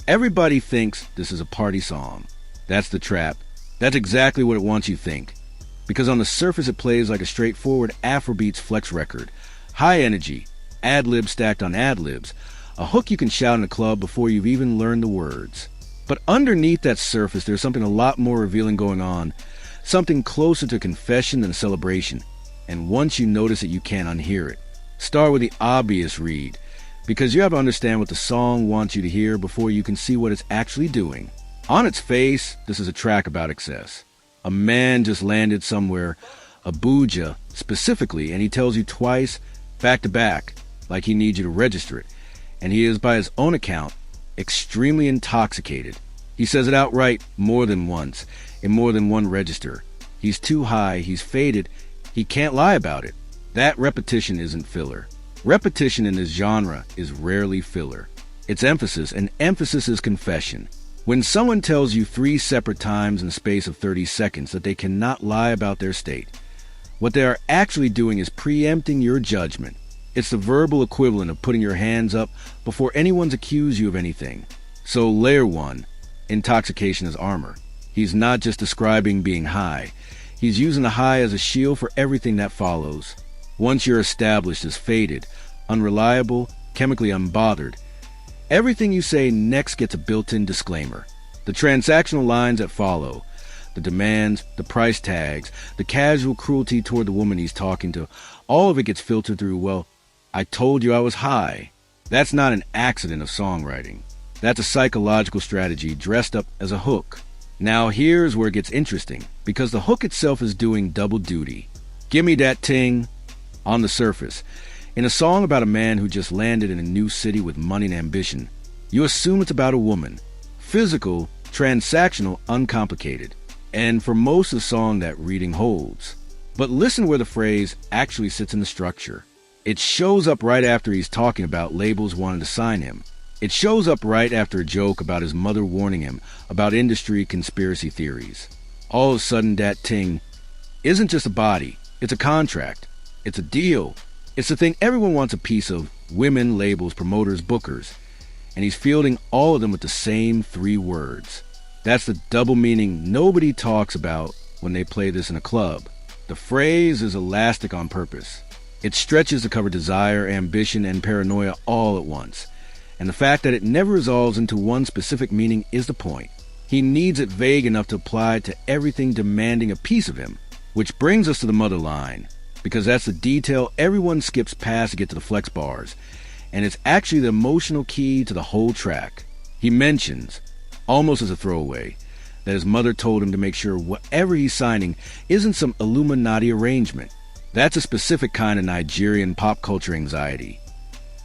Everybody thinks this is a party song. That's the trap. That's exactly what it wants you to think. Because on the surface it plays like a straightforward Afrobeats flex record. High energy, ad-libs stacked on ad-libs, a hook you can shout in a club before you've even learned the words. But underneath that surface there's something a lot more revealing going on, something closer to confession than a celebration. And once you notice it, you can't unhear it. Start with the obvious read, because you have to understand what the song wants you to hear before you can see what it's actually doing. On its face, this is a track about excess. A man just landed somewhere, Abuja specifically, and he tells you twice, back to back, like he needs you to register it. And he is, by his own account, extremely intoxicated. He says it outright more than once, in more than one register. He's too high, he's faded, he can't lie about it. That repetition isn't filler. Repetition in this genre is rarely filler. It's emphasis, and emphasis is confession. When someone tells you 3 separate times in the space of 30 seconds that they cannot lie about their state, what they are actually doing is preempting your judgment. It's the verbal equivalent of putting your hands up before anyone's accused you of anything. So layer 1, intoxication as armor. He's not just describing being high. He's using the high as a shield for everything that follows. Once you're established as faded, unreliable, chemically unbothered, everything you say next gets a built-in disclaimer. The transactional lines that follow, the demands, the price tags, the casual cruelty toward the woman he's talking to, all of it gets filtered through, well, I told you I was high. That's not an accident of songwriting. That's a psychological strategy dressed up as a hook. Now here's where it gets interesting, because the hook itself is doing double duty. Gimme Dat Ting, on the surface. In a song about a man who just landed in a new city with money and ambition, you assume it's about a woman. Physical, transactional, uncomplicated. And for most of the song that reading holds. But listen where the phrase actually sits in the structure. It shows up right after he's talking about labels wanting to sign him. It shows up right after a joke about his mother warning him about industry conspiracy theories. All of a sudden, Dat Ting isn't just a body, it's a contract. It's a deal. It's the thing everyone wants a piece of: women, labels, promoters, bookers. And he's fielding all of them with the same 3 words. That's the double meaning nobody talks about when they play this in a club. The phrase is elastic on purpose. It stretches to cover desire, ambition, and paranoia all at once. And the fact that it never resolves into one specific meaning is the point. He needs it vague enough to apply to everything demanding a piece of him. Which brings us to the mother line, because that's the detail everyone skips past to get to the flex bars, and it's actually the emotional key to the whole track. He mentions, almost as a throwaway, that his mother told him to make sure whatever he's signing isn't some Illuminati arrangement. That's a specific kind of Nigerian pop culture anxiety.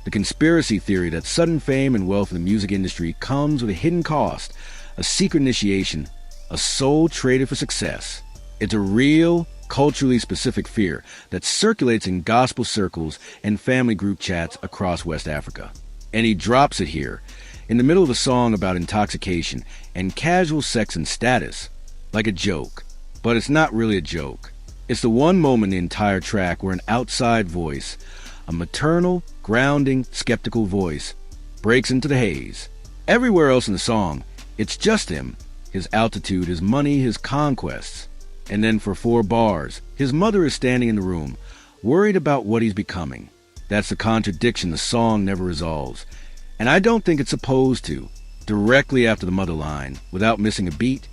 The conspiracy theory that sudden fame and wealth in the music industry comes with a hidden cost, a secret initiation, a soul traded for success. It's a real, culturally specific fear that circulates in gospel circles and family group chats across West Africa. And he drops it here, in the middle of a song about intoxication and casual sex and status, like a joke. But it's not really a joke. It's the one moment in the entire track where an outside voice, a maternal, grounding, skeptical voice, breaks into the haze. Everywhere else in the song, it's just him, his altitude, his money, his conquests. And then for 4 bars, his mother is standing in the room, worried about what he's becoming. That's the contradiction the song never resolves. And I don't think it's supposed to. Directly after the mother line, without missing a beat,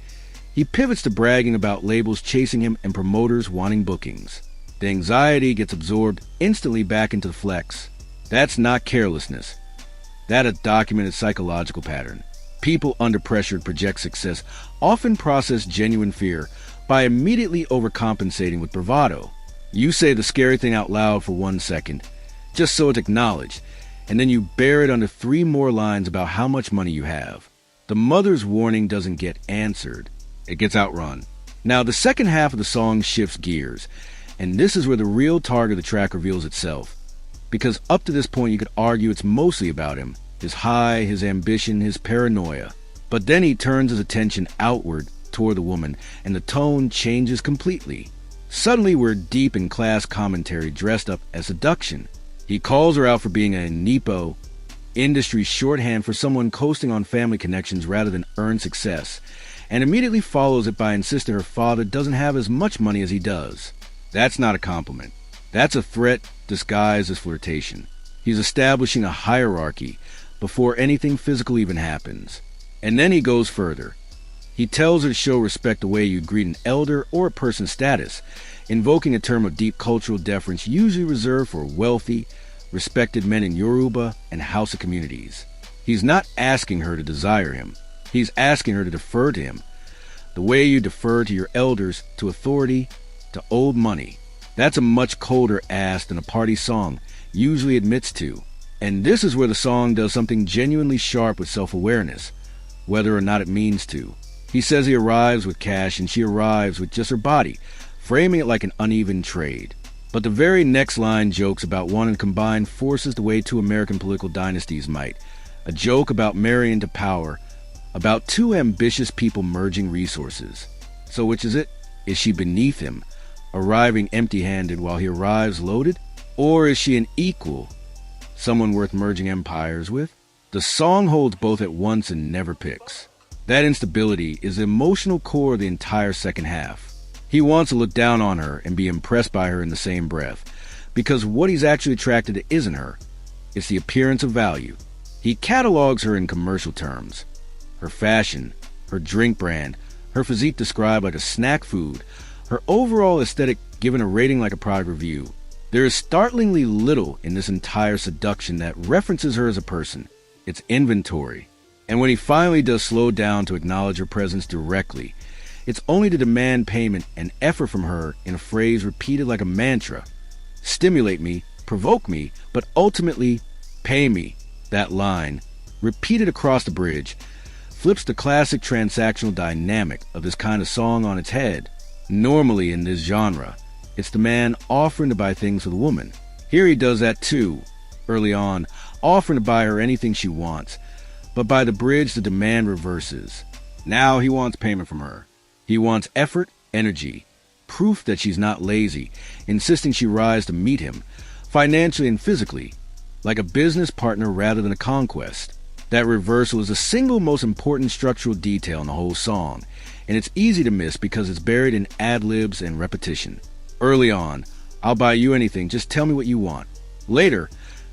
he pivots to bragging about labels chasing him and promoters wanting bookings. The anxiety gets absorbed instantly back into the flex. That's not carelessness. That's a documented psychological pattern. People under pressure to project success often process genuine fear by immediately overcompensating with bravado. You say the scary thing out loud for 1 second, just so it's acknowledged, and then you bear it under 3 more lines about how much money you have. The mother's warning doesn't get answered. It gets outrun. Now, the second half of the song shifts gears, and this is where the real target of the track reveals itself. Because up to this point, you could argue it's mostly about him, his high, his ambition, his paranoia. But then he turns his attention outward toward the woman, and the tone changes completely. Suddenly, we're deep in class commentary dressed up as seduction. He calls her out for being a nepo, industry shorthand for someone coasting on family connections rather than earned success, and immediately follows it by insisting her father doesn't have as much money as he does. That's not a compliment. That's a threat disguised as flirtation. He's establishing a hierarchy before anything physical even happens. And then he goes further. He tells her to show respect the way you greet an elder or a person's status, invoking a term of deep cultural deference usually reserved for wealthy, respected men in Yoruba and Hausa communities. He's not asking her to desire him. He's asking her to defer to him. The way you defer to your elders, to authority, to old money. That's a much colder ask than a party song usually admits to. And this is where the song does something genuinely sharp with self-awareness, whether or not it means to. He says he arrives with cash and she arrives with just her body, framing it like an uneven trade. But the very next line jokes about wanting to combine forces the way two American political dynasties might. A joke about marrying to power, about two ambitious people merging resources. So which is it? Is she beneath him, arriving empty-handed while he arrives loaded? Or is she an equal, someone worth merging empires with? The song holds both at once and never picks. That instability is the emotional core of the entire second half. He wants to look down on her and be impressed by her in the same breath, because what he's actually attracted to isn't her. It's the appearance of value. He catalogs her in commercial terms. Her fashion, her drink brand, her physique described like a snack food, her overall aesthetic given a rating like a product review. There is startlingly little in this entire seduction that references her as a person. It's inventory. And when he finally does slow down to acknowledge her presence directly, it's only to demand payment and effort from her in a phrase repeated like a mantra. Stimulate me, provoke me, but ultimately pay me. That line, repeated across the bridge, flips the classic transactional dynamic of this kind of song on its head. Normally in this genre, it's the man offering to buy things for the woman. Here he does that too, early on, offering to buy her anything she wants. But by the bridge, the demand reverses. Now he wants payment from her. He wants effort, energy, proof that she's not lazy, insisting she rise to meet him, financially and physically, like a business partner rather than a conquest. That reversal is the single most important structural detail in the whole song, and it's easy to miss because it's buried in ad-libs and repetition. Early on, I'll buy you anything, just tell me what you want. Later,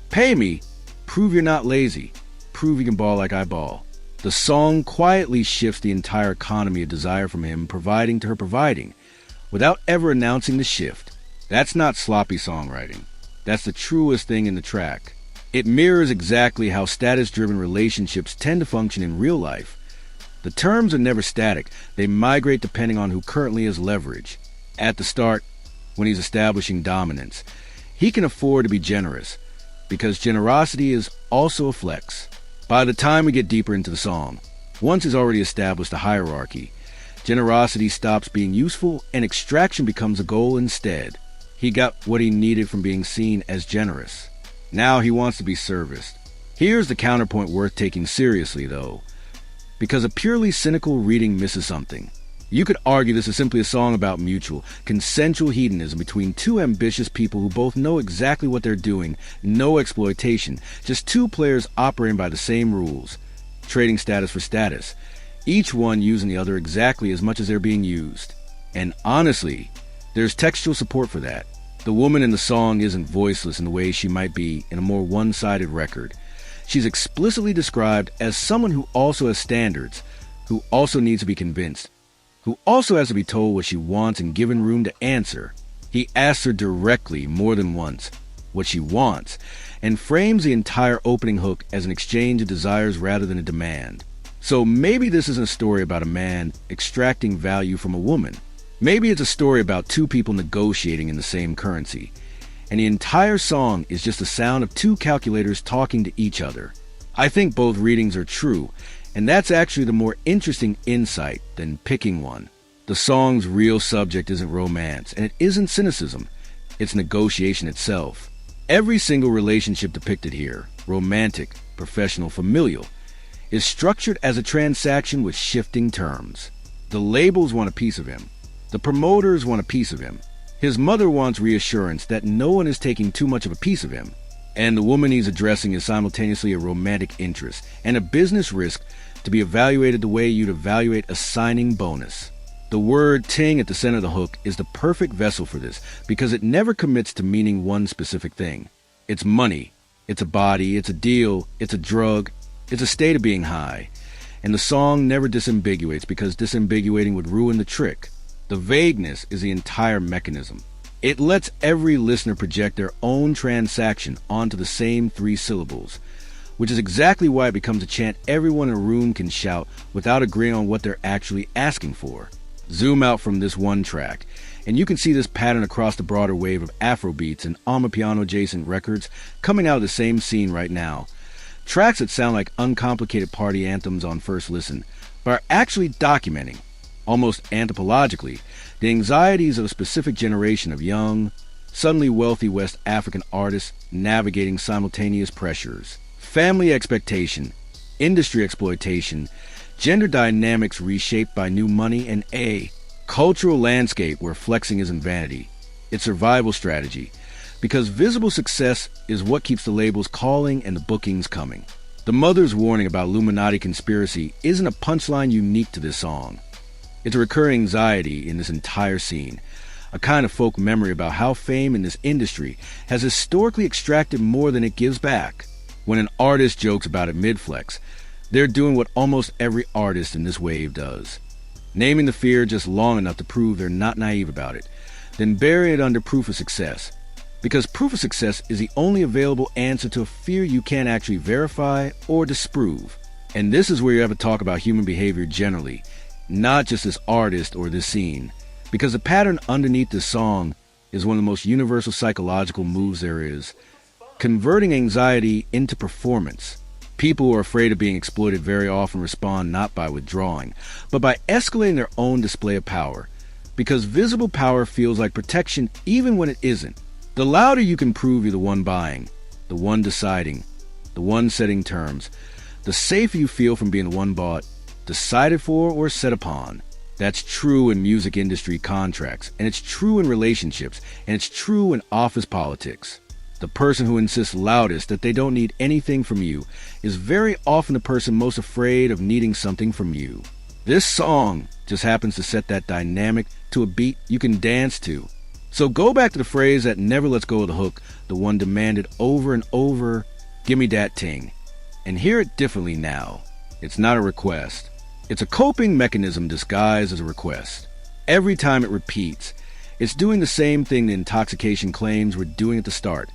pay me, prove you're not lazy, prove you can ball like I ball. The song quietly shifts the entire economy of desire from him providing to her providing, without ever announcing the shift. That's not sloppy songwriting. That's the truest thing in the track. It mirrors exactly how status-driven relationships tend to function in real life. The terms are never static. They migrate depending on who currently has leverage. At the start, when he's establishing dominance, he can afford to be generous, because generosity is also a flex. By the time we get deeper into the song, once he's already established a hierarchy, generosity stops being useful and extraction becomes a goal instead. He got what he needed from being seen as generous. Now he wants to be serviced. Here's the counterpoint worth taking seriously, though, because a purely cynical reading misses something. You could argue this is simply a song about mutual, consensual hedonism between two ambitious people who both know exactly what they're doing, no exploitation, just two players operating by the same rules, trading status for status, each one using the other exactly as much as they're being used. And honestly, there's textual support for that. The woman in the song isn't voiceless in the way she might be in a more one-sided record. She's explicitly described as someone who also has standards, who also needs to be convinced, who also has to be told what she wants and given room to answer. He asks her directly more than once what she wants, and frames the entire opening hook as an exchange of desires rather than a demand. So maybe this isn't a story about a man extracting value from a woman. Maybe it's a story about two people negotiating in the same currency, and the entire song is just the sound of two calculators talking to each other. I think both readings are true, and that's actually the more interesting insight than picking one. The song's real subject isn't romance, and it isn't cynicism. It's negotiation itself. Every single relationship depicted here, romantic, professional, familial, is structured as a transaction with shifting terms. The labels want a piece of him. The promoters want a piece of him. His mother wants reassurance that no one is taking too much of a piece of him. And the woman he's addressing is simultaneously a romantic interest and a business risk to be evaluated the way you'd evaluate a signing bonus. The word ting at the center of the hook is the perfect vessel for this because it never commits to meaning one specific thing. It's money, it's a body, it's a deal, it's a drug, it's a state of being high. And the song never disambiguates because disambiguating would ruin the trick. The vagueness is the entire mechanism. It lets every listener project their own transaction onto the same 3 syllables, which is exactly why it becomes a chant everyone in a room can shout without agreeing on what they're actually asking for. Zoom out from this one track, and you can see this pattern across the broader wave of Afrobeats and Amapiano-adjacent records coming out of the same scene right now. Tracks that sound like uncomplicated party anthems on first listen, but are actually documenting, almost anthropologically, the anxieties of a specific generation of young, suddenly wealthy West African artists navigating simultaneous pressures. Family expectation, industry exploitation, gender dynamics reshaped by new money, and a cultural landscape where flexing isn't vanity. It's survival strategy, because visible success is what keeps the labels calling and the bookings coming. The mother's warning about Illuminati conspiracy isn't a punchline unique to this song. It's a recurring anxiety in this entire scene, a kind of folk memory about how fame in this industry has historically extracted more than it gives back. When an artist jokes about it mid-flex, they're doing what almost every artist in this wave does. Naming the fear just long enough to prove they're not naive about it, then bury it under proof of success. Because proof of success is the only available answer to a fear you can't actually verify or disprove. And this is where you have to talk about human behavior generally, not just this artist or this scene. Because the pattern underneath this song is one of the most universal psychological moves there is. Converting anxiety into performance. People who are afraid of being exploited very often respond not by withdrawing, but by escalating their own display of power. Because visible power feels like protection even when it isn't. The louder you can prove you're the one buying, the one deciding, the one setting terms, the safer you feel from being the one bought, decided for, or set upon. That's true in music industry contracts, and it's true in relationships, and it's true in office politics. The person who insists loudest that they don't need anything from you is very often the person most afraid of needing something from you. This song just happens to set that dynamic to a beat you can dance to. So go back to the phrase that never lets go of the hook, the one demanded over and over, "Gimme Dat Ting," and hear it differently now. It's not a request. It's a coping mechanism disguised as a request. Every time it repeats, it's doing the same thing the intoxication claims we're doing at the start.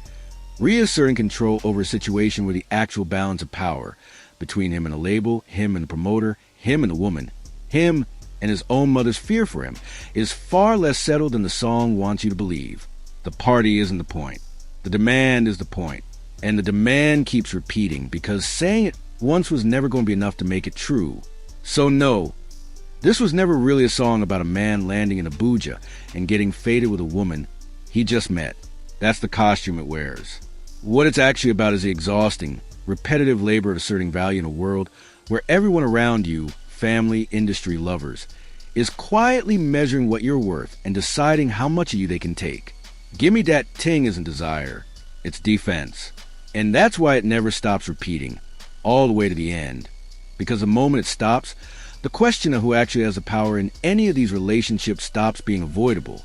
Reasserting control over a situation where the actual balance of power between him and the label, him and the promoter, him and the woman, him and his own mother's fear for him is far less settled than the song wants you to believe. The party isn't the point. The demand is the point. And the demand keeps repeating because saying it once was never going to be enough to make it true. So no, this was never really a song about a man landing in Abuja and getting faded with a woman he just met. That's the costume it wears. What it's actually about is the exhausting, repetitive labor of asserting value in a world where everyone around you, family, industry, lovers, is quietly measuring what you're worth and deciding how much of you they can take. Gimme Dat Ting isn't desire, it's defense. And that's why it never stops repeating, all the way to the end. Because the moment it stops, the question of who actually has the power in any of these relationships stops being avoidable.